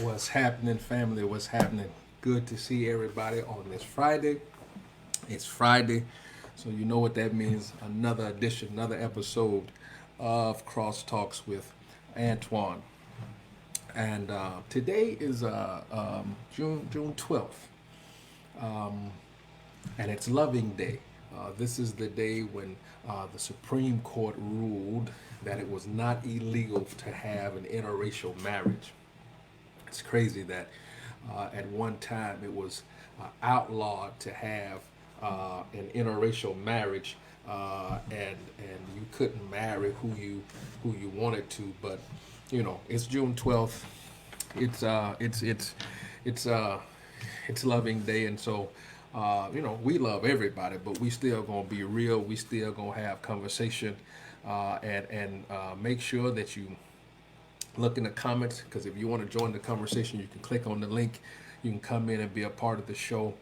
What's happening, family? What's happening? Good to see everybody on this Friday. It's Friday, so you know what that means. Another edition, another episode of Cross Talks with Antoine. And today is June 12th, and it's Loving Day. This is the day when the Supreme Court ruled that it was not illegal to have an interracial marriage. It's crazy that at one time it was outlawed to have an interracial marriage, and you couldn't marry who you wanted to. But it's June 12th. It's it's Loving Day, and so we love everybody, but we still gonna be real. We still gonna have conversation, and make sure that you look in the comments, because if you want to join the conversation, you can click on the link. You can come in and be a part of the show.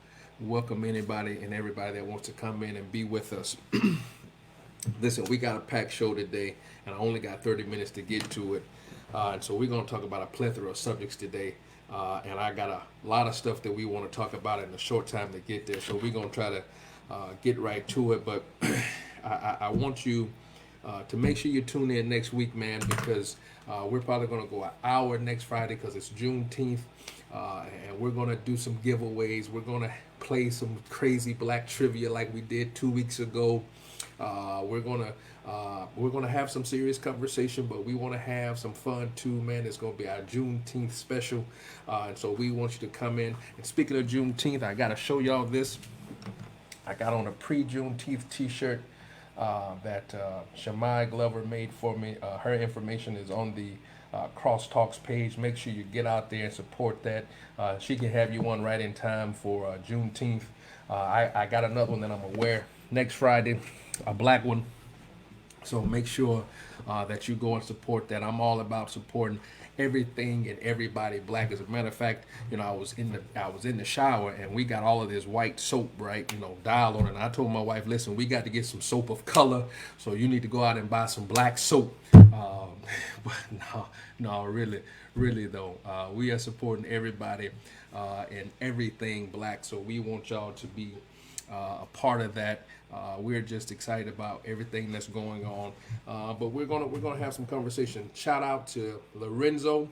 Welcome anybody and everybody that wants to come in and be with us. Listen, we got a packed show today, and I only got 30 minutes to get to it. And so we're going to talk about a plethora of subjects today. And I got a lot of stuff that we want to talk about in a short time to get there. So we're going to try to get right to it. But I want you to make sure you tune in next week, man, because we're probably going to go an hour next Friday because it's Juneteenth. And we're going to do some giveaways. We're going to play some crazy black trivia like we did 2 weeks ago. We're gonna have some serious conversation, but we want to have some fun too, man. It's gonna be our Juneteenth special, and so we want you to come in. And speaking of Juneteenth, I gotta show y'all this. I got on a pre-Juneteenth T-shirt that Shamai Glover made for me. Her information is on the Crosstalks page. Make sure you get out there and support that. She can have you one right in time for Juneteenth. I got another one that I'm gonna wear next Friday, a black one. So make sure that you go and support that. I'm all about supporting everything and everybody black. As a matter of fact, I was in the shower and we got all of this white soap, right? Dial on it. And I told my wife, listen, we got to get some soap of color. So you need to go out and buy some black soap. But no, really though, we are supporting everybody and everything black. So we want y'all to be a part of that. We're just excited about everything that's going on, but we're gonna have some conversation. Shout out to Lorenzo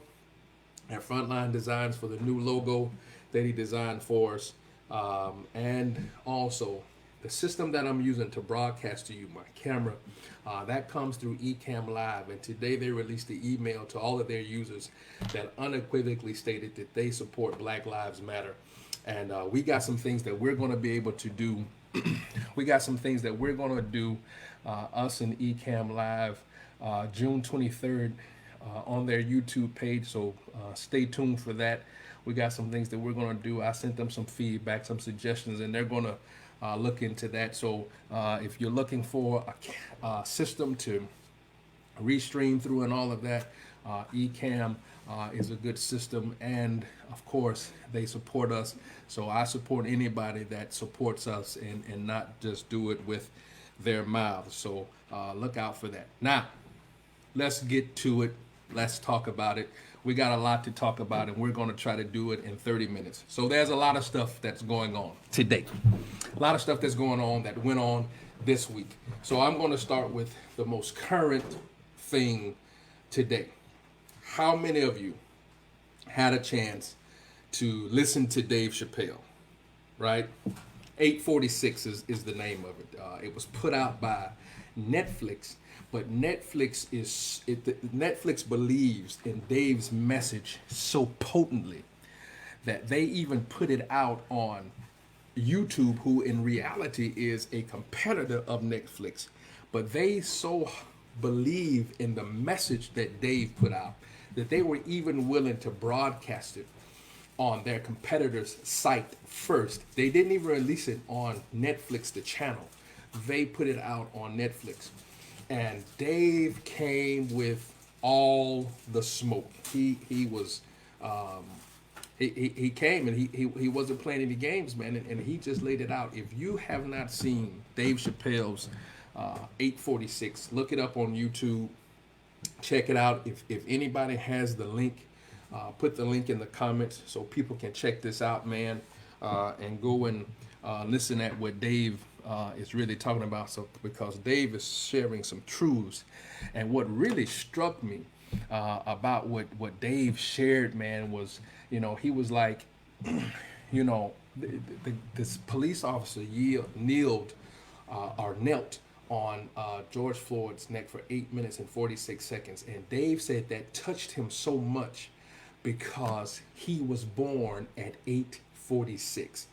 at Frontline Designs for the new logo that he designed for us, and also the system that I'm using to broadcast to you, my camera, that comes through Ecamm Live. And today they released the email to all of their users that unequivocally stated that they support Black Lives Matter. And we got some things that we're going to be able to do. We got some things that we're going to do, us and Ecamm Live, June 23rd on their YouTube page. So stay tuned for that. We got some things that we're going to do. I sent them some feedback, some suggestions, and they're going to look into that. So if you're looking for a system to restream through and all of that, Ecamm is a good system, and of course they support us. So I support anybody that supports us and not just do it with their mouths. So look out for that. Now let's get to it. Let's talk about it. We got a lot to talk about, and we're going to try to do it in 30 minutes. So there's a lot of stuff that's going on today. A lot of stuff that's going on that went on this week. So I'm going to start with the most current thing today. How many of you had a chance to listen to Dave Chappelle, right? 846 is the name of it. It was put out by Netflix, but Netflix believes in Dave's message so potently that they even put it out on YouTube, who in reality is a competitor of Netflix. But they so believe in the message that Dave put out that they were even willing to broadcast it on their competitor's site first. They didn't even release it on Netflix, the channel. They put it out on Netflix. And Dave came with all the smoke. He was he came and he wasn't playing any games, man, and he just laid it out. If you have not seen Dave Chappelle's 846, look it up on YouTube. Check it out. If anybody has the link put the link in the comments so people can check this out, man, and go and listen at what Dave is really talking about. So because Dave is sharing some truths, and what really struck me about what Dave shared, man, was, he was like, this police officer kneeled or knelt on George Floyd's neck for 8 minutes and 46 seconds. And Dave said that touched him so much because he was born at 8:46.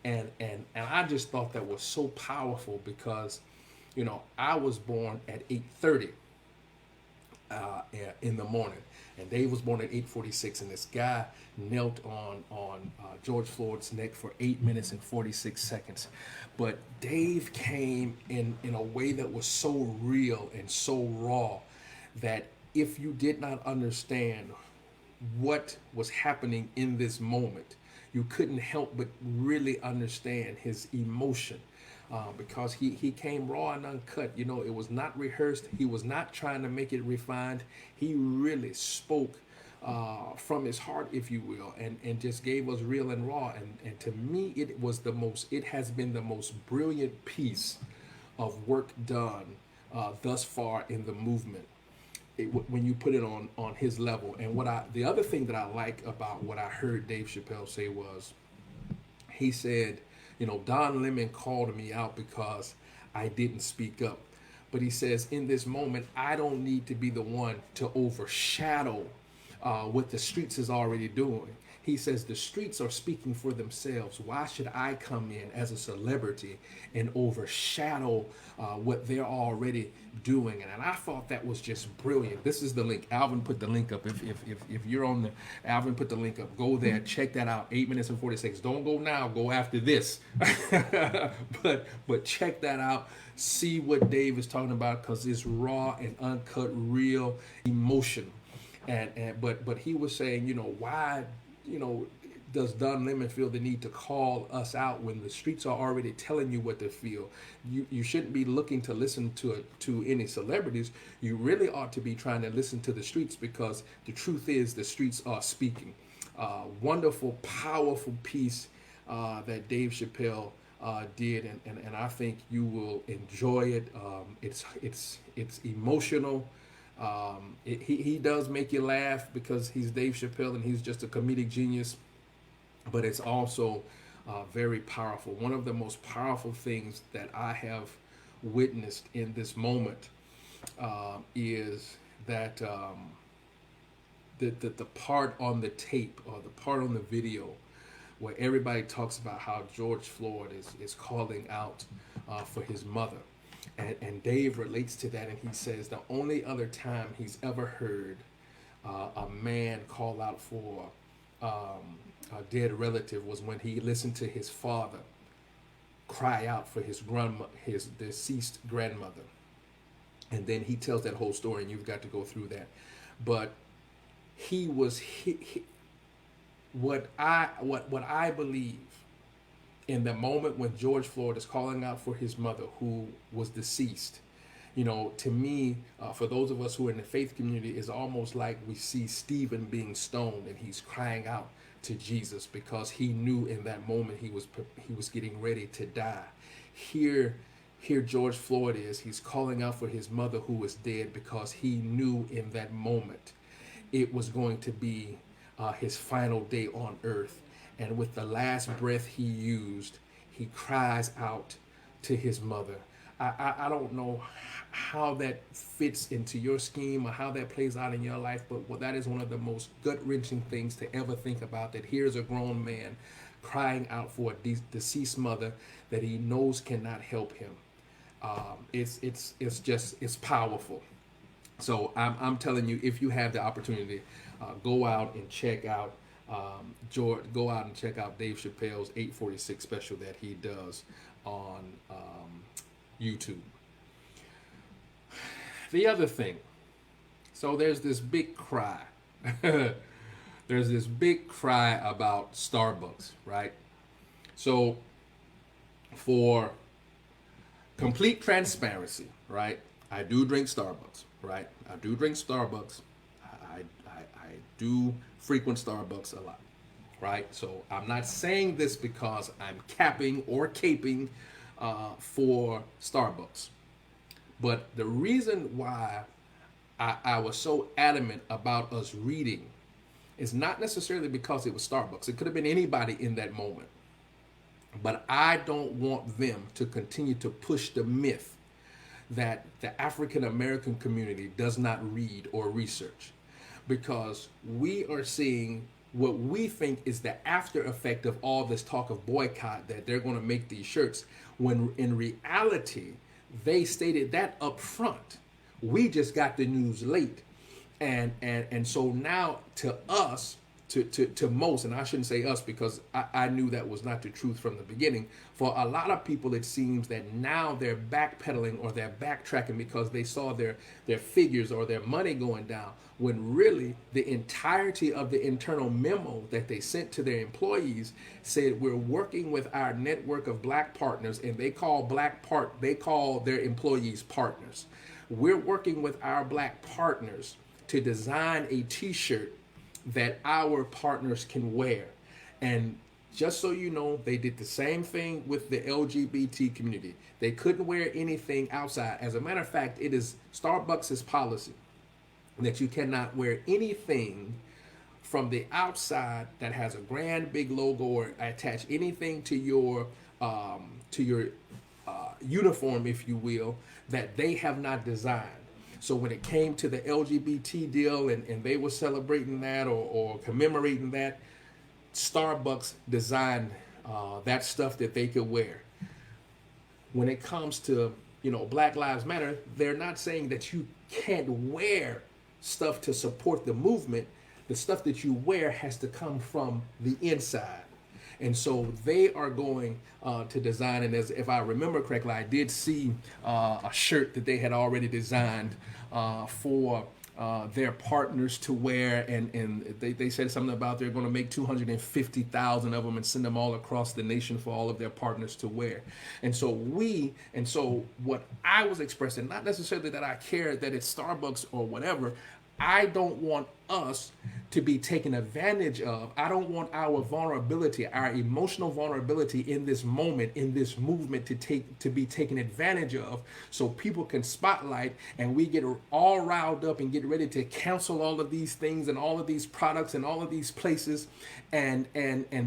And I just thought that was so powerful because, I was born at 8:30 in the morning, and Dave was born at 8:46, and this guy knelt on George Floyd's neck for 8 minutes and 46 seconds. But Dave came in a way that was so real and so raw that if you did not understand what was happening in this moment, you couldn't help but really understand his emotion. Because he came raw and uncut. It was not rehearsed. He was not trying to make it refined. He really spoke from his heart, if you will, and just gave us real and raw. And to me, it has been the most brilliant piece of work done thus far in the movement. When you put it on his level. And the other thing that I like about what I heard Dave Chappelle say was, he said, Don Lemon called me out because I didn't speak up. But he says, in this moment, I don't need to be the one to overshadow what the streets is already doing. He says the streets are speaking for themselves. Why should I come in as a celebrity and overshadow what they're already doing? And I thought that was just brilliant. This is the link. Alvin put the link up. If you're on Alvin put the link up. Go there, check that out. 8 minutes and 46. Don't go now. Go after this. but check that out. See what Dave is talking about, because it's raw and uncut, real emotion. But he was saying, why, does Don Lemon feel the need to call us out when the streets are already telling you what to feel? You shouldn't be looking to listen to any celebrities. You really ought to be trying to listen to the streets, because the truth is the streets are speaking. Wonderful, powerful piece that Dave Chappelle did, and I think you will enjoy it. It's emotional. He does make you laugh because he's Dave Chappelle and he's just a comedic genius, but it's also very powerful. One of the most powerful things that I have witnessed in this moment is that the part on the tape, or the part on the video, where everybody talks about how George Floyd is calling out for his mother. And Dave relates to that, and he says the only other time he's ever heard a man call out for a dead relative was when he listened to his father cry out for his deceased grandmother. And then he tells that whole story, and you've got to go through that. But what I believe, in the moment when George Floyd is calling out for his mother, who was deceased, to me, for those of us who are in the faith community, is almost like we see Stephen being stoned, and he's crying out to Jesus because he knew in that moment he was getting ready to die. Here George Floyd he's calling out for his mother who was dead, because he knew in that moment it was going to be his final day on earth. And with the last breath he used, he cries out to his mother. I don't know how that fits into your scheme or how that plays out in your life, but that is one of the most gut-wrenching things to ever think about, that here's a grown man crying out for a deceased mother that he knows cannot help him. It's powerful. So I'm telling you, if you have the opportunity, go out and check out go out and check out Dave Chappelle's 846 special that he does on YouTube. The other thing, so there's this big cry. There's this big cry about Starbucks, right? So for complete transparency, right? I do drink Starbucks, right? I do drink Starbucks. I do frequent Starbucks a lot, right? So I'm not saying this because I'm capping or caping for Starbucks. But the reason why I was so adamant about us reading is not necessarily because it was Starbucks. It could have been anybody in that moment. But I don't want them to continue to push the myth that the African American community does not read or research, because we are seeing what we think is the after effect of all this talk of boycott, that they're going to make these shirts, when in reality they stated that up front. We just got the news late, and so now to us, to most, and I shouldn't say us because I knew that was not the truth from the beginning. For a lot of people, it seems that now they're backpedaling or they're backtracking because they saw their figures or their money going down, when really the entirety of the internal memo that they sent to their employees said, we're working with our network of black partners, and they call their employees partners. We're working with our black partners to design a t-shirt that our partners can wear. And just so you know, they did the same thing with the LGBT community. They couldn't wear anything outside. As a matter of fact, it is Starbucks' policy that you cannot wear anything from the outside that has a grand big logo or attach anything to your uniform, if you will, that they have not designed. So when it came to the LGBT deal and they were celebrating that or commemorating that, Starbucks designed that stuff that they could wear. When it comes to, Black Lives Matter, they're not saying that you can't wear stuff to support the movement. The stuff that you wear has to come from the inside. And so they are going to design, and as if I remember correctly, I did see a shirt that they had already designed for their partners to wear, and they said something about they're going to make 250,000 of them and send them all across the nation for all of their partners to wear. And so what I was expressing, not necessarily that I care that it's Starbucks or whatever, I don't want us to be taken advantage of. I don't want our vulnerability, our emotional vulnerability in this moment, in this movement to be taken advantage of, so people can spotlight and we get all riled up and get ready to cancel all of these things and all of these products and all of these places, and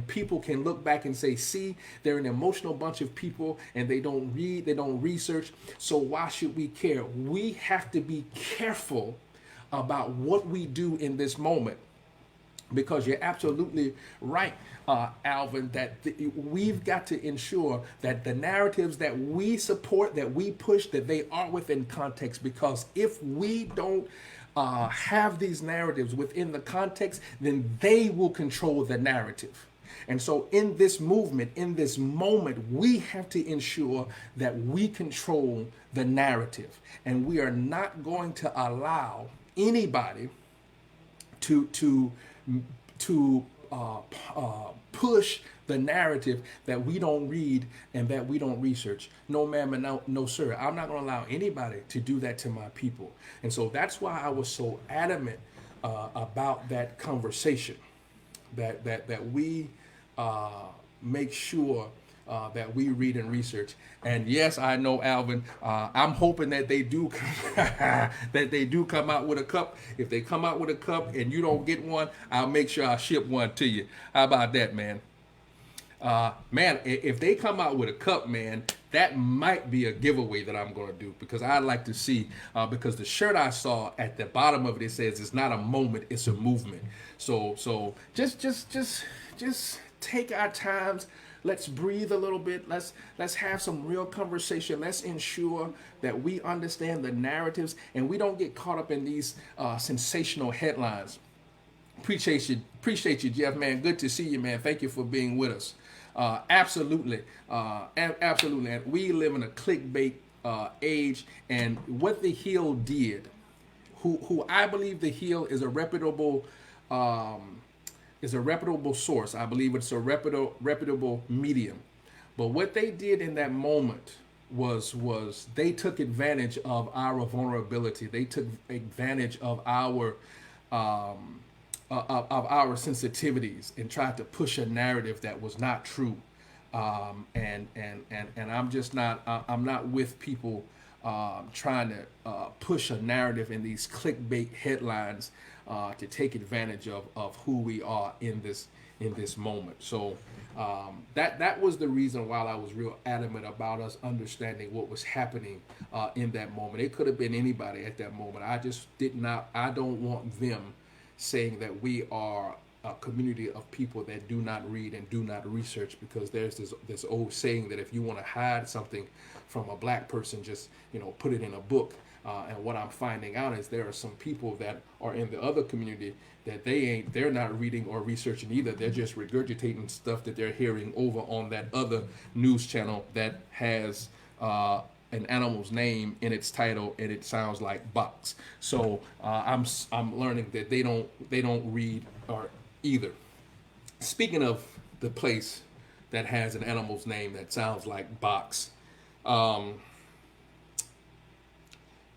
people can look back and say, see, they're an emotional bunch of people and they don't read, they don't research, so why should we care? We have to be careful about what we do in this moment, because you're absolutely right, Alvin, that we've got to ensure that the narratives that we support, that we push, that they are within context, because if we don't have these narratives within the context, then they will control the narrative. And so in this movement, in this moment, we have to ensure that we control the narrative, and we are not going to allow anybody to push the narrative that we don't read and that we don't research. No, ma'am, and no, sir. I'm not going to allow anybody to do that to my people. And so that's why I was so adamant about that conversation, that we make sure that we read and research. And yes, I know, Alvin, I'm hoping that they do come out with a cup. If they come out with a cup and you don't get one, I'll make sure I ship one to you. How about that, man? Man, if they come out with a cup, man, that might be a giveaway that I'm going to do, because I'd like to see, because the shirt I saw at the bottom of it says it's not a moment, it's a movement. So just take our times. Let's breathe a little bit. Let's have some real conversation. Let's ensure that we understand the narratives and we don't get caught up in these sensational headlines. Appreciate you, Jeff, man. Good to see you, man. Thank you for being with us. Absolutely. Absolutely. And we live in a clickbait age, and what the Hill did, who I believe the Hill is a reputable source. I believe it's a reputable medium. But what they did in that moment was they took advantage of our vulnerability. They took advantage of our of our sensitivities and tried to push a narrative that was not true. And I'm just not I'm not with people trying to push a narrative in these clickbait headlines to take advantage of who we are in this moment. So that was the reason why I was real adamant about us understanding what was happening in that moment. It could have been anybody at that moment. I just did not. I don't want them saying that we are a community of people that do not read and do not research, because there's this old saying that if you want to hide something from a black person, just put it in a book. And what I'm finding out is there are some people that are in the other community that they're not reading or researching either. They're just regurgitating stuff that they're hearing over on that other news channel that has an animal's name in its title and it sounds like box. So I'm learning that they don't read or either. Speaking of the place that has an animal's name that sounds like box,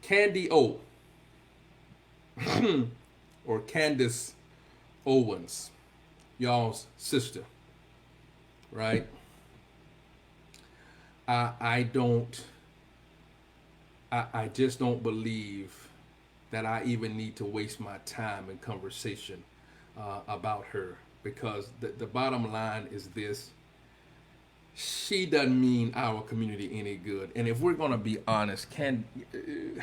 Candy O or Candace Owens, y'all's sister, right? I just don't believe that I even need to waste my time in conversation about her, because the bottom line is this: she doesn't mean our community any good. And if we're going to be honest, I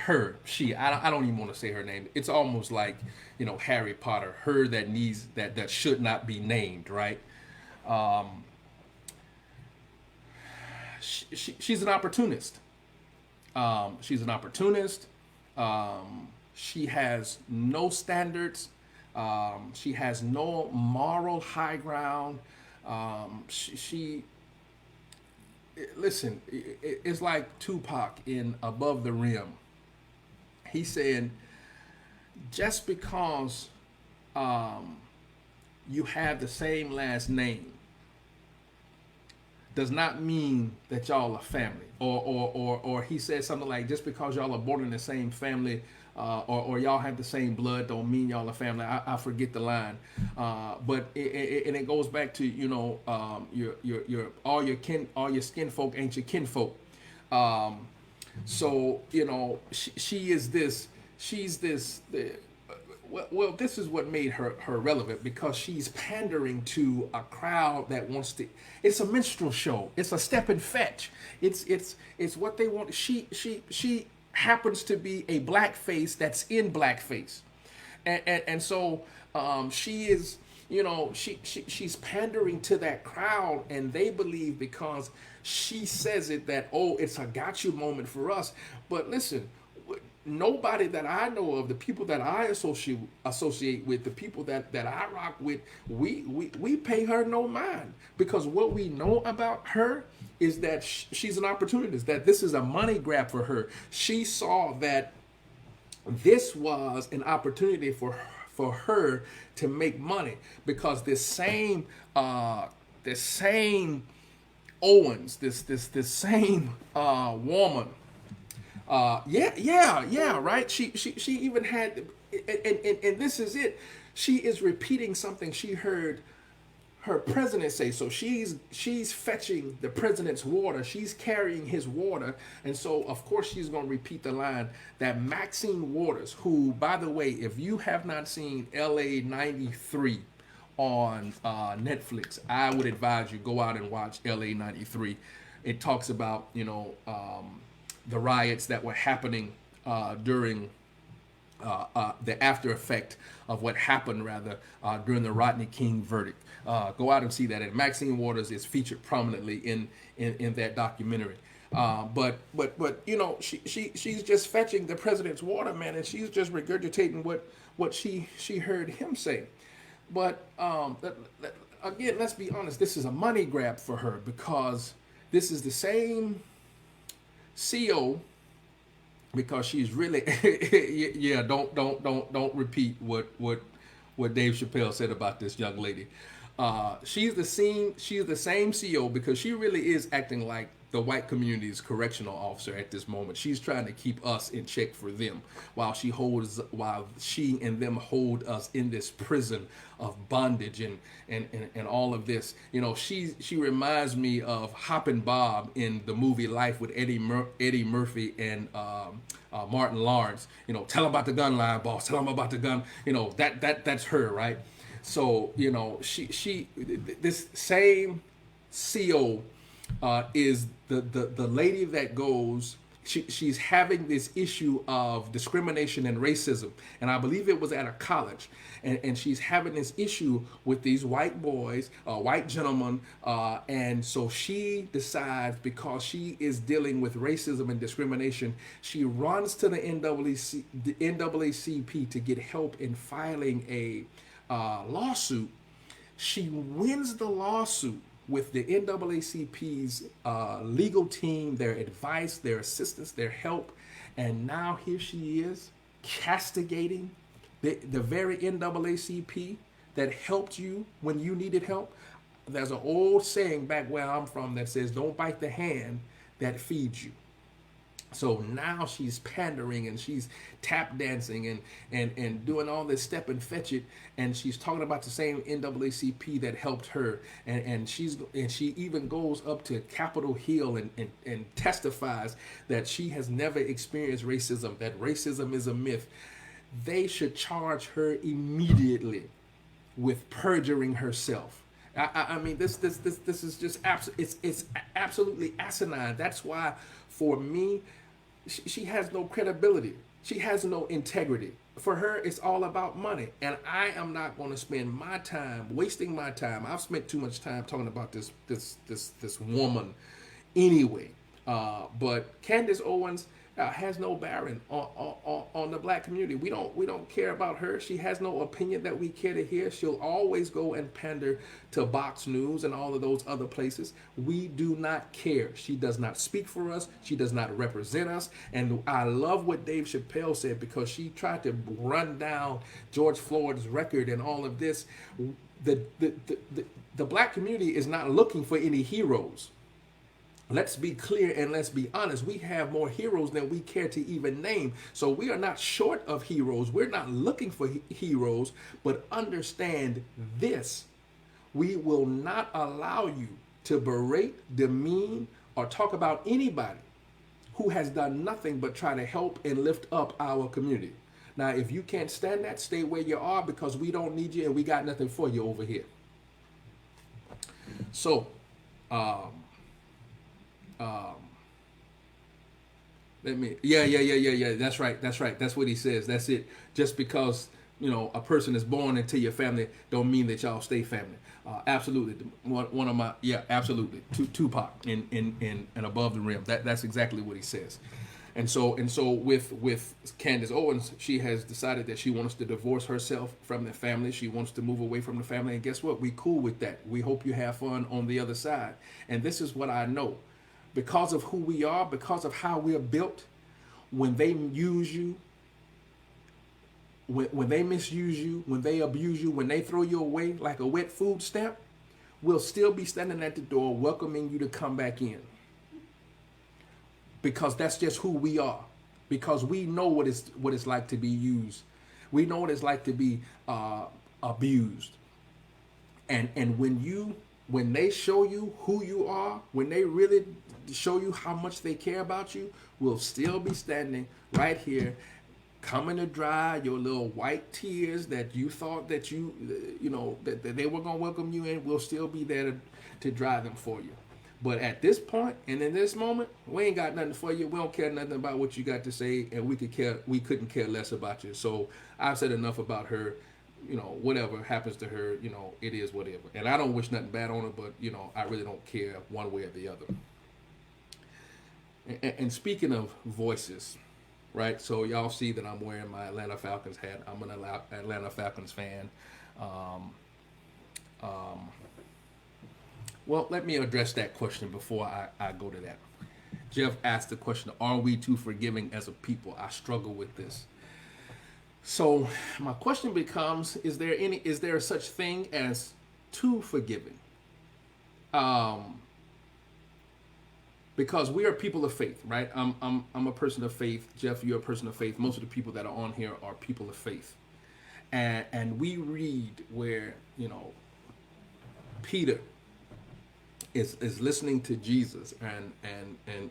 don't even want to say her name. It's almost like, Harry Potter, her that should not be named, right? She's an opportunist. She's an opportunist. She has no standards. She has no moral high ground. Listen, it's like Tupac in Above the Rim. He's saying, just because you have the same last name does not mean that y'all are family. Or he said something like, just because y'all are born in the same family or y'all have the same blood don't mean y'all are family. I forget the line, but it goes back to your all your skin folk ain't your kinfolk. So she is this. She's this. Well, this is what made her relevant, because she's pandering to a crowd that wants to. It's a minstrel show. It's a step and fetch. It's what they want. She happens to be a blackface that's in blackface, and so she is. She's pandering to that crowd, and they believe because she says it that, oh, it's a got you moment for us. But listen, nobody that I know of, the people that I associate with, the people that I rock with, we pay her no mind, because what we know about her is that she's an opportunist, that this is a money grab for her. She saw that this was an opportunity for her to make money, because this same Owens, this same woman, right. She even had, and this is it. She is repeating something she heard her president say. So she's fetching the president's water. She's carrying his water, and so of course she's going to repeat the line that Maxine Waters, who, by the way, if you have not seen LA 93 on Netflix, I would advise you go out and watch LA 93. It talks about the riots that were happening during the after effect of what happened, rather, during the Rodney King verdict. Go out and see that. And Maxine Waters is featured prominently in that documentary. But she's just fetching the president's water, man, and she's just regurgitating what she heard him say. But again, let's be honest. This is a money grab for her, because this is the same CO, because she's really don't repeat what Dave Chappelle said about this young lady. She's the same CO, because she really is acting like the white community's correctional officer at this moment. She's trying to keep us in check for them while she and them hold us in this prison of bondage and all of this. You know, she reminds me of Hoppin' Bob in the movie Life with Eddie Murphy and Martin Lawrence. You know, tell him about the gun line, boss. Tell him about the gun. You know, that's her, right? So, you know, this same CO is the lady that goes. She's having this issue of discrimination and racism, and I believe it was at a college, and she's having this issue with these white boys, white gentlemen, and so she decides, because she is dealing with racism and discrimination, she runs to the NAACP to get help in filing a lawsuit. She wins the lawsuit with the NAACP's legal team, their advice, their assistance, their help, and now here she is castigating the very NAACP that helped you when you needed help. There's an old saying back where I'm from that says, "Don't bite the hand that feeds you." So now she's pandering and she's tap dancing and doing all this step and fetch it, and she's talking about the same NAACP that helped her, and she even goes up to Capitol Hill and testifies that she has never experienced racism, that racism is a myth. They should charge her immediately with perjuring herself. I mean, this is just it's absolutely asinine. That's why, for me, she has no credibility. She has no integrity. For her, it's all about money, and I am not going to spend my time wasting my time. I've spent too much time talking about this woman, anyway. But Candace Owens has no bearing on the black community. We don't care about her. She has no opinion that we care to hear. She'll always go and pander to Fox News and all of those other places. We do not care. She does not speak for us. She does not represent us. And I love what Dave Chappelle said, because she tried to run down George Floyd's record and all of this. The black community is not looking for any heroes. Let's be clear and let's be honest. We have more heroes than we care to even name. So we are not short of heroes. We're not looking for heroes, but understand this. We will not allow you to berate, demean, or talk about anybody who has done nothing but try to help and lift up our community. Now, if you can't stand that, stay where you are, because we don't need you and we got nothing for you over here. So, That's right. That's what he says. That's it. Just because, you know, a person is born into your family don't mean that y'all stay family. Absolutely. One of my, absolutely. Tupac in Above the Rim. That's exactly what he says. And so with Candace Owens, she has decided that she wants to divorce herself from the family. She wants to move away from the family. And guess what? We cool with that. We hope you have fun on the other side. And this is what I know. Because of who we are, because of how we're built, when they use you, when they misuse you, when they abuse you, when they throw you away like a wet food stamp, we'll still be standing at the door welcoming you to come back in. Because that's just who we are. Because we know what it's like to be used. We know what it's like to be abused. And when they show you who you are, when they really show you how much they care about you, we'll still be standing right here, coming to dry your little white tears that you thought that that they were going to welcome you in. We'll still be there to dry them for you. But at this point and in this moment, we ain't got nothing for you. We don't care nothing about what you got to say, and we couldn't care less about you. So I've said enough about her. You know, whatever happens to her, you know, it is whatever. And I don't wish nothing bad on her, but, you know, I really don't care one way or the other. And speaking of voices, right? So y'all see that I'm wearing my Atlanta Falcons hat. I'm an Atlanta Falcons fan. Well, let me address that question before I go to that. Jeff asked the question, are we too forgiving as a people? I struggle with this. So my question becomes, is there such thing as too forgiving? because we are people of faith, right? I'm a person of faith. Jeff, you're a person of faith. Most of the people that are on here are people of faith, and we read where Peter is listening to Jesus, and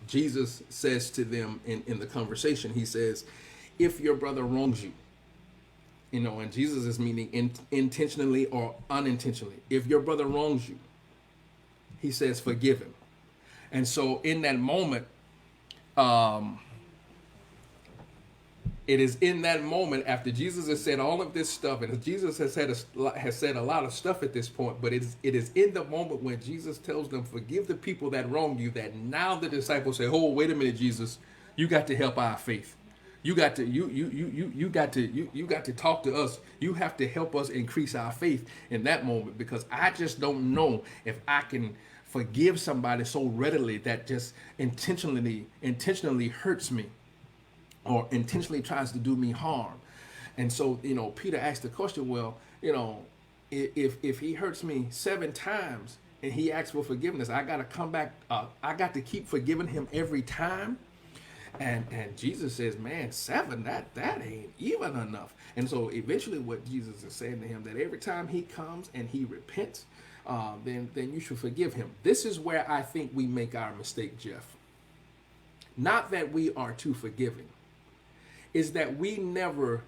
Jesus says to them in the conversation, he says, if your brother wrongs you, and Jesus is meaning intentionally or unintentionally. If your brother wrongs you, he says, forgive him. And so in that moment, it is in that moment after Jesus has said all of this stuff, and Jesus has said a lot of stuff at this point, but it is in the moment when Jesus tells them, forgive the people that wrong you, that now the disciples say, oh, wait a minute, Jesus, you got to help our faith. You got to talk to us. You have to help us increase our faith in that moment, because I just don't know if I can forgive somebody so readily that just intentionally hurts me or intentionally tries to do me harm. And so, Peter asked the question, well, if he hurts me 7 times and he asks for forgiveness, I got to come back. I got to keep forgiving him every time. And Jesus says, man, 7, that ain't even enough. And so eventually what Jesus is saying to him, that every time he comes and he repents, then you should forgive him. This is where I think we make our mistake, Jeff. Not that we are too forgiving, is that we never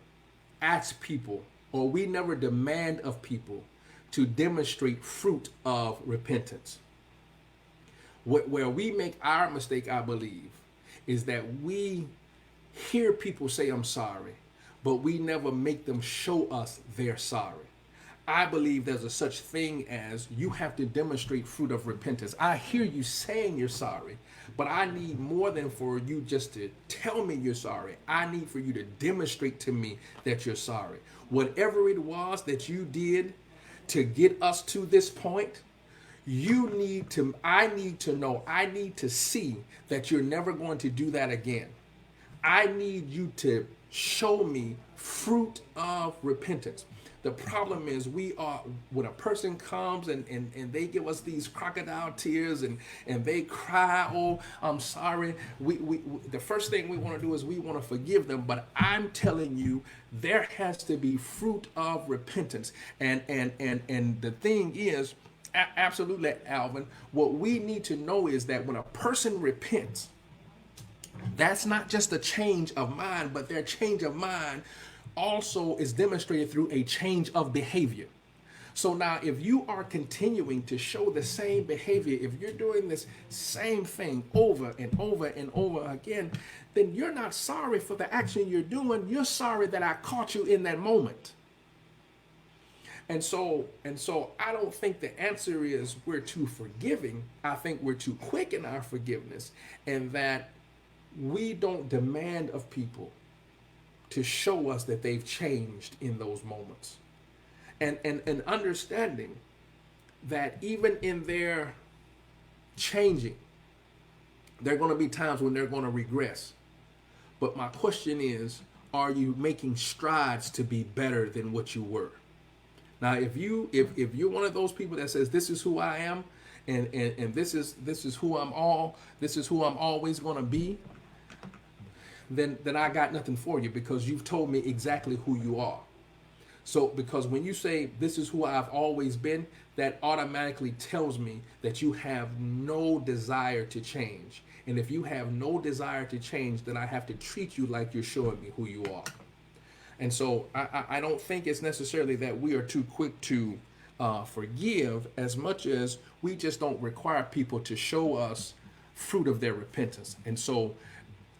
ask people, or we never demand of people to demonstrate fruit of repentance. Where we make our mistake, I believe, is that we hear people say, I'm sorry, but we never make them show us they're sorry. I believe there's a such thing as you have to demonstrate fruit of repentance. I hear you saying you're sorry, but I need more than for you just to tell me you're sorry. I need for you to demonstrate to me that you're sorry. Whatever it was that you did to get us to this point, I need to know, I need to see that you're never going to do that again. I need you to show me fruit of repentance. The problem is when a person comes and they give us these crocodile tears and they cry, oh, I'm sorry. We the first thing we want to do is we want to forgive them. But I'm telling you, there has to be fruit of repentance. And the thing is, absolutely, Alvin, what we need to know is that when a person repents, that's not just a change of mind, but their change of mind also is demonstrated through a change of behavior. So now if you are continuing to show the same behavior, if you're doing this same thing over and over and over again, then you're not sorry for the action you're doing. You're sorry that I caught you in that moment. And so I don't think the answer is we're too forgiving. I think we're too quick in our forgiveness, and that we don't demand of people to show us that they've changed in those moments. And understanding that even in their changing, there are going to be times when they're going to regress. But my question is, are you making strides to be better than what you were? Now, if you're one of those people that says this is who I am, and this is who I'm always going to be, then I got nothing for you, because you've told me exactly who you are. So because when you say this is who I've always been, that automatically tells me that you have no desire to change. And if you have no desire to change, then I have to treat you like you're showing me who you are. And so I don't think it's necessarily that we are too quick to forgive, as much as we just don't require people to show us fruit of their repentance. And so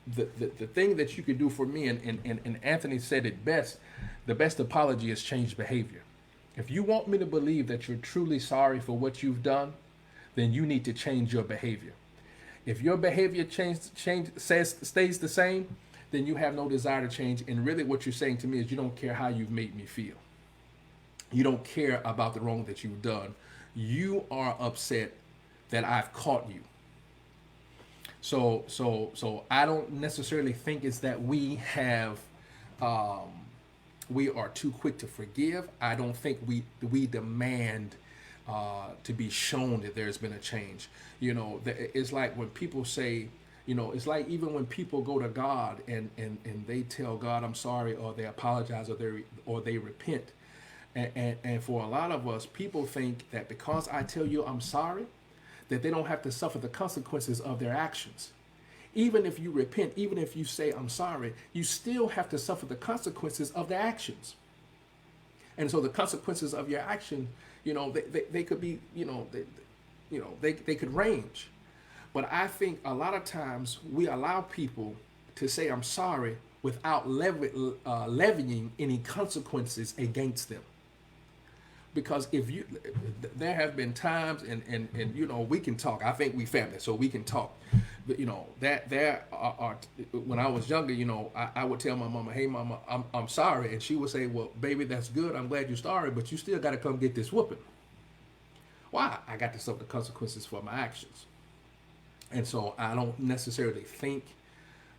the thing that you could do for me, and Anthony said it best, the best apology is changed behavior. If you want me to believe that you're truly sorry for what you've done, then you need to change your behavior. If your behavior stays the same, then you have no desire to change. And really what you're saying to me is you don't care how you've made me feel. You don't care about the wrong that you've done. You are upset that I've caught you. So I don't necessarily think it's that we are too quick to forgive. I don't think we demand to be shown that there's been a change. It's like when people say, it's like even when people go to God and they tell God, I'm sorry, or they apologize, or they repent. And for a lot of us, people think that because I tell you I'm sorry, that they don't have to suffer the consequences of their actions. Even if you repent, even if you say I'm sorry, you still have to suffer the consequences of the actions. And so the consequences of your action, they could be, they could range. But I think a lot of times we allow people to say I'm sorry without levying any consequences against them. Because there have been times, and we can talk. I think we family, so we can talk. But that there are when I was younger, I would tell my mama, "Hey, mama, I'm sorry," and she would say, "Well, baby, that's good. I'm glad you're sorry, but you still got to come get this whooping." Why? I got to suffer the consequences for my actions, and so I don't necessarily think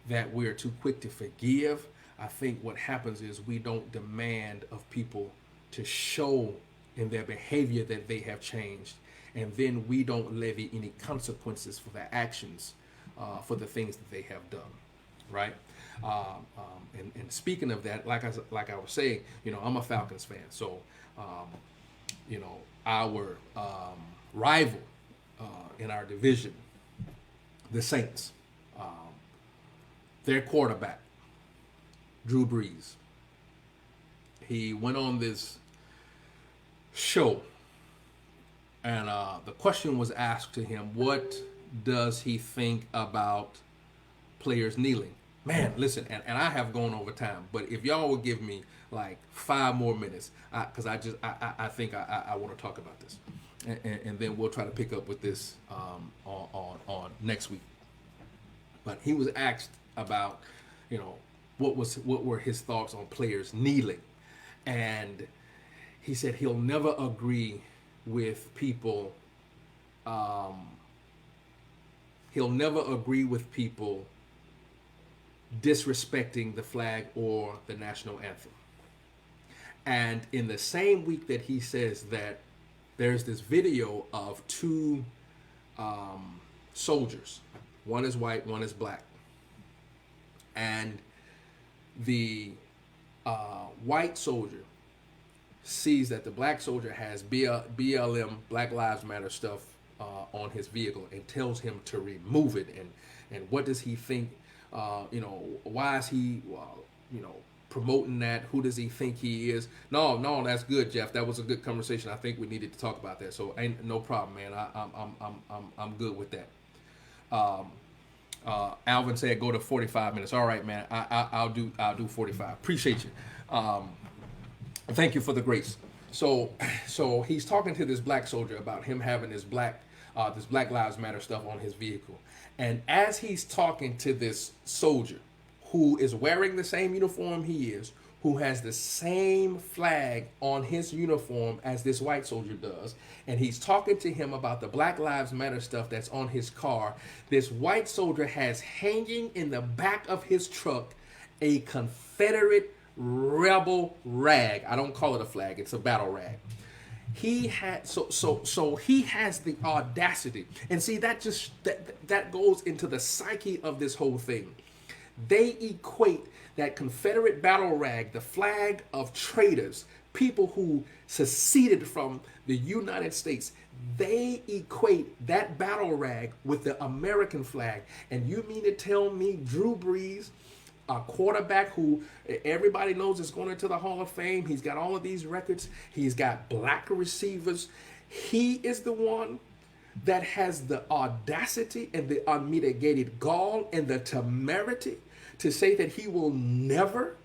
that we're too quick to forgive. I think what happens is we don't demand of people to show in their behavior that they have changed, and then we don't levy any consequences for their actions, for the things that they have done, right? And speaking of that, like I was saying, I'm a Falcons fan, so our rival in our division, the Saints, their quarterback, Drew Brees, he went on this show, and the question was asked to him, what does he think about players kneeling? Man, listen, and I have gone over time, but if y'all would give me like 5 more minutes, because I think I want to talk about this, and then we'll try to pick up with this on next week. But he was asked about, what were his thoughts on players kneeling, and he said he'll never agree with people. He'll never agree with people disrespecting the flag or the national anthem. And in the same week that he says that, there's this video of 2 soldiers. One is white, one is black. And the white soldier sees that the black soldier has BLM, Black Lives Matter stuff on his vehicle, and tells him to remove it. And what does he think? Why is he, promoting that? Who does he think he is? No, that's good, Jeff. That was a good conversation. I think we needed to talk about that. So ain't no problem, man. I'm good with that. Alvin said go to 45 minutes. All right, man. I'll do 45. Appreciate you. Thank you for the grace. So he's talking to this black soldier about him having this Black Lives Matter stuff on his vehicle. And as he's talking to this soldier who is wearing the same uniform he is, who has the same flag on his uniform as this white soldier does, and he's talking to him about the Black Lives Matter stuff that's on his car, this white soldier has hanging in the back of his truck a Confederate rebel rag. I don't call it a flag, it's a battle rag. He had so he has the audacity, and see that goes into the psyche of this whole thing. They equate that Confederate battle rag, the flag of traitors, people who seceded from the United States. They equate that battle rag with the American flag. And you mean to tell me Drew Brees, a quarterback who everybody knows is going into the Hall of Fame, he's got all of these records, he's got black receivers, he is the one that has the audacity and the unmitigated gall and the temerity to say that he will never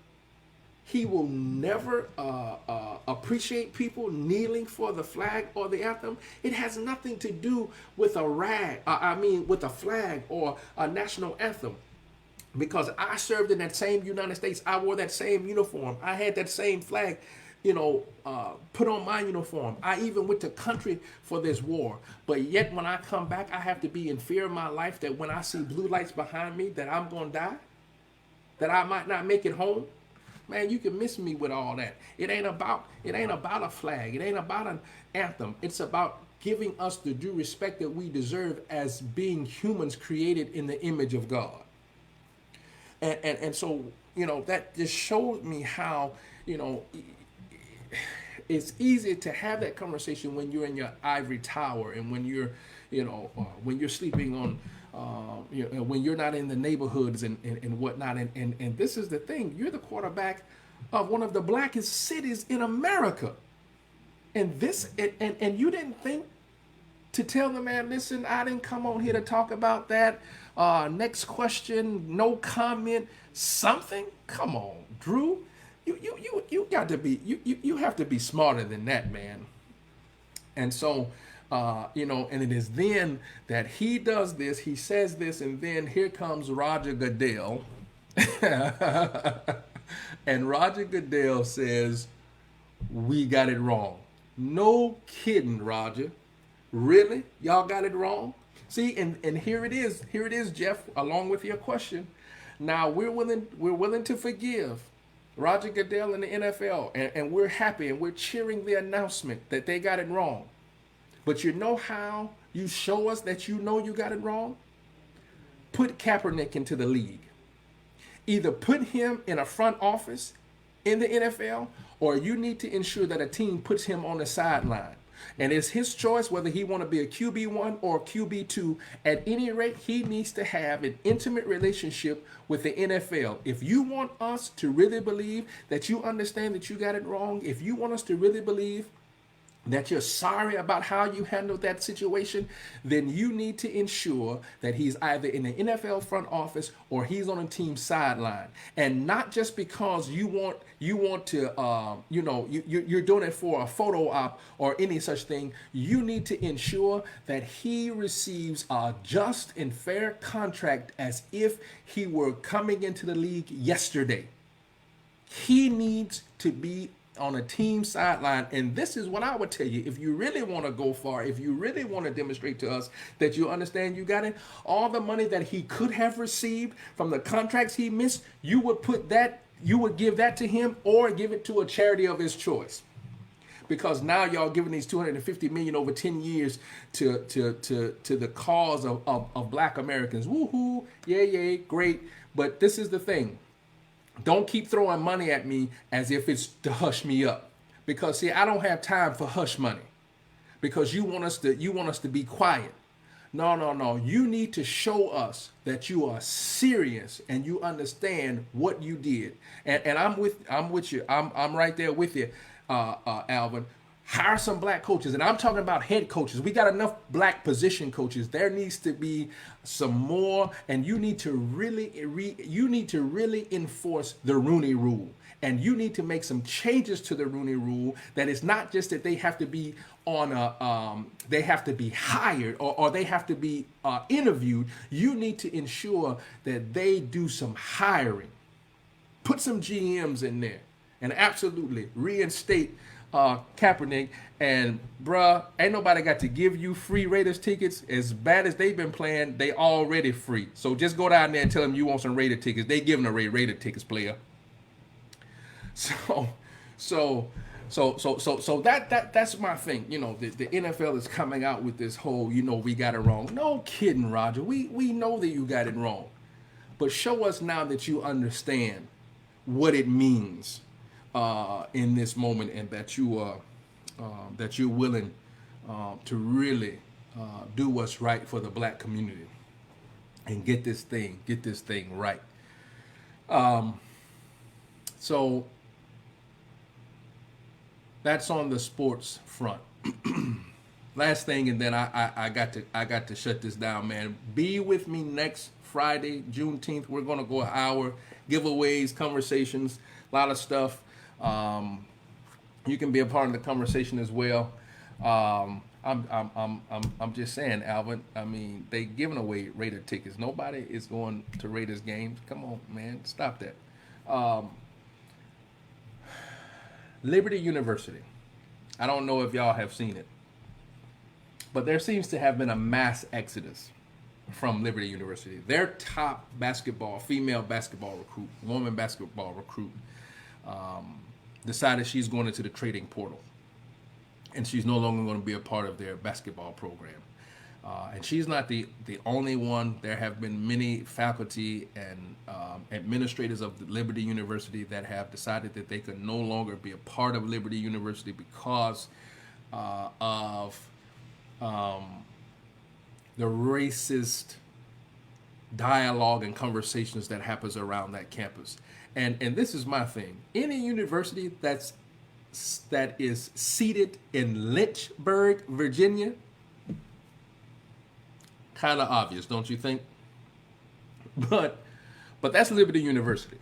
appreciate people kneeling for the flag or the anthem. It has nothing to do with with a flag or a national anthem. Because I served in that same United States. I wore that same uniform. I had that same flag, put on my uniform. I even went to country for this war. But yet when I come back, I have to be in fear of my life that when I see blue lights behind me, that I'm going to die, that I might not make it home. Man, you can miss me with all that. It ain't about a flag. It ain't about an anthem. It's about giving us the due respect that we deserve as being humans created in the image of God. And so, that just showed me how, it's easy to have that conversation when you're in your ivory tower, and when when you're sleeping on, when you're not in the neighborhoods and whatnot. And this is the thing: you're the quarterback of one of the blackest cities in America, and you didn't think to tell the man, listen, I didn't come on here to talk about that. Next question, no comment, something. Come on, Drew. You got to be you have to be smarter than that, man. And so, and it is then that he does this, he says this, and then here comes Roger Goodell, and Roger Goodell says, "We got it wrong." No kidding, Roger. Really? Y'all got it wrong? See, and here it is, Jeff, along with your question. Now we're willing to forgive Roger Goodell and the NFL, and we're happy and we're cheering the announcement that they got it wrong. But you know how you show us that you know you got it wrong? Put Kaepernick into the league. Either put him in a front office in the NFL, or you need to ensure that a team puts him on the sideline. And it's his choice whether he want to be a QB1 or a QB2. At any rate, he needs to have an intimate relationship with the NFL. If you want us to really believe that you understand that you got it wrong, if you want us to really believe that you're sorry about how you handled that situation, then you need to ensure that he's either in the NFL front office or he's on a team sideline. And not just because you want to, you're doing it for a photo op or any such thing. You need to ensure that he receives a just and fair contract as if he were coming into the league yesterday. He needs to be on a team sideline. And this is what I would tell you: if you really want to go far, if you really want to demonstrate to us that you understand you got it, all the money that he could have received from the contracts he missed, you would give that to him or give it to a charity of his choice. Because now y'all giving these $250 million over 10 years to the cause of black Americans. Woohoo, yay, great. But this is the thing. Don't keep throwing money at me as if it's to hush me up. Because see, I don't have time for hush money. Because you want us to be quiet. No. You need to show us that you are serious and you understand what you did. And I'm with you. I'm right there with you, Alvin. Hire some black coaches, and I'm talking about head coaches. We got enough black position coaches. There needs to be some more, and you need to really enforce the Rooney Rule, and you need to make some changes to the Rooney Rule. That it's not just that they have to be they have to be hired or they have to be interviewed. You need to ensure that they do some hiring, put some GMs in there, and absolutely reinstate Kaepernick. And bruh, ain't nobody got to give you free Raiders tickets. As bad as they've been playing, they already free. So just go down there and tell them you want some Raider tickets. They giving away Raider tickets, player. So that's my thing. The NFL is coming out with this whole, we got it wrong. No kidding, Roger. We know that you got it wrong. But show us now that you understand what it means in this moment, and that you're willing to really do what's right for the black community and get this thing right. So that's on the sports front. Last thing, and then I got to shut this down, man. Be with me next Friday, Juneteenth. We're gonna go an hour, giveaways, conversations, a lot of stuff. You can be a part of the conversation as well. I'm just saying, Alvin. I mean, they giving away Raider tickets. Nobody is going to Raiders games. Come on, man, stop that. Liberty University. I don't know if y'all have seen it, but there seems to have been a mass exodus from Liberty University. Their top female basketball recruit, woman basketball recruit, decided she's going into the trading portal, and she's no longer going to be a part of their basketball program. And she's not the only one. There have been many faculty and administrators of Liberty University that have decided that they could no longer be a part of Liberty University because of the racist dialogue and conversations that happens around that campus. And this is my thing. Any university that is seated in Lynchburg, Virginia, kind of obvious, don't you think? But that's Liberty University.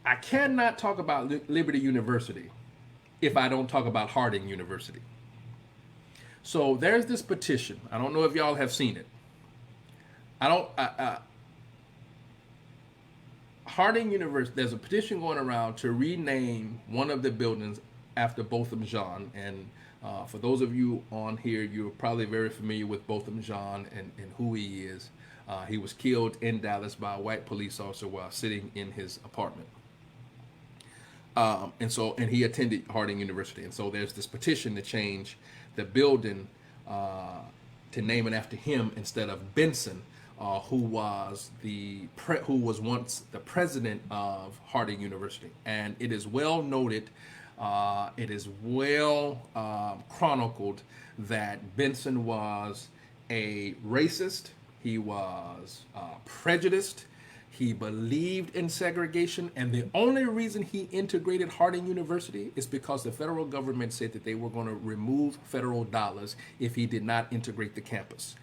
I cannot talk about Liberty University if I don't talk about Harding University. So there's this petition. I don't know if y'all have seen it. Harding University, there's a petition going around to rename one of the buildings after Botham Jean. And for those of you on here, you're probably very familiar with Botham Jean and who he is. He was killed in Dallas by a white police officer while sitting in his apartment. And he attended Harding University. And so there's this petition to change the building to name it after him instead of Benson, who was once the president of Harding University. And it is well noted, it is well chronicled that Benson was a racist. He was prejudiced. He believed in segregation, and the only reason he integrated Harding University is because the federal government said that they were going to remove federal dollars if he did not integrate the campus.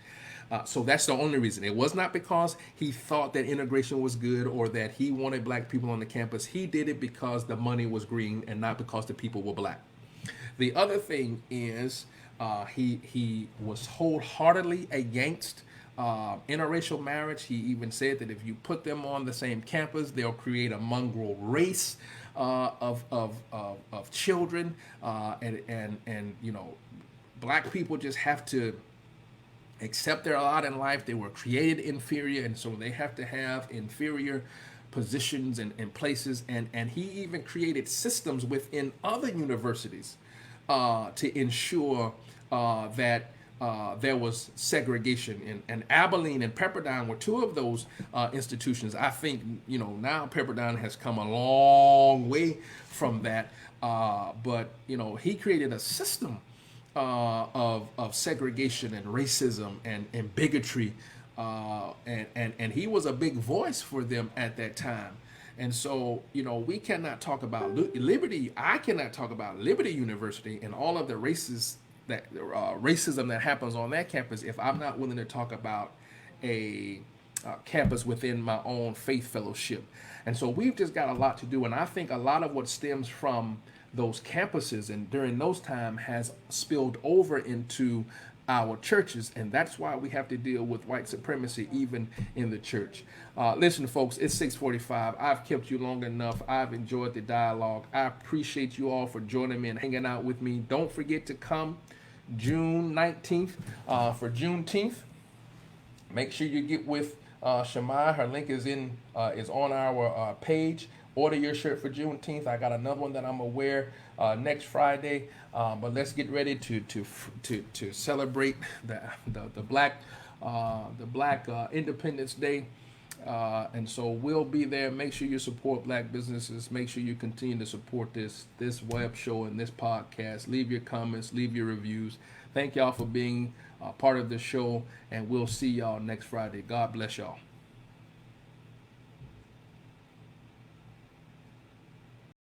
So that's the only reason. It was not because he thought that integration was good or that he wanted black people on the campus. He did it because the money was green and not because the people were black. The other thing is he was wholeheartedly against interracial marriage. He even said that if you put them on the same campus, they'll create a mongrel race of children, and you know, black people just have to accept their lot in life. They were created inferior, and so they have to have inferior positions and places. And he even created systems within other universities to ensure that there was segregation. And Abilene and Pepperdine were two of those institutions. I think, you know, now Pepperdine has come a long way from that. But, you know, he created a system of segregation and racism and bigotry. And he was a big voice for them at that time. And so, you know, we cannot talk about Liberty. I cannot talk about Liberty University and all of the racism that happens on that campus if I'm not willing to talk about a campus within my own faith fellowship. And so we've just got a lot to do. And I think a lot of what stems from those campuses and during those times has spilled over into our churches, and that's why we have to deal with white supremacy even in the church. Listen, folks, it's 6:45. I've kept you long enough. I've enjoyed the dialogue. I appreciate you all for joining me and hanging out with me. Don't forget to come June 19th for Juneteenth. Make sure you get with Shamai. Her link is on our page. Order your shirt for Juneteenth. I got another one that I'm gonna wear next Friday. But let's get ready to celebrate the Black Independence Day. And so we'll be there. Make sure you support black businesses. Make sure you continue to support this web show and this podcast. Leave your comments, leave your reviews. Thank y'all for being part of the show, and we'll see y'all next Friday. God bless y'all.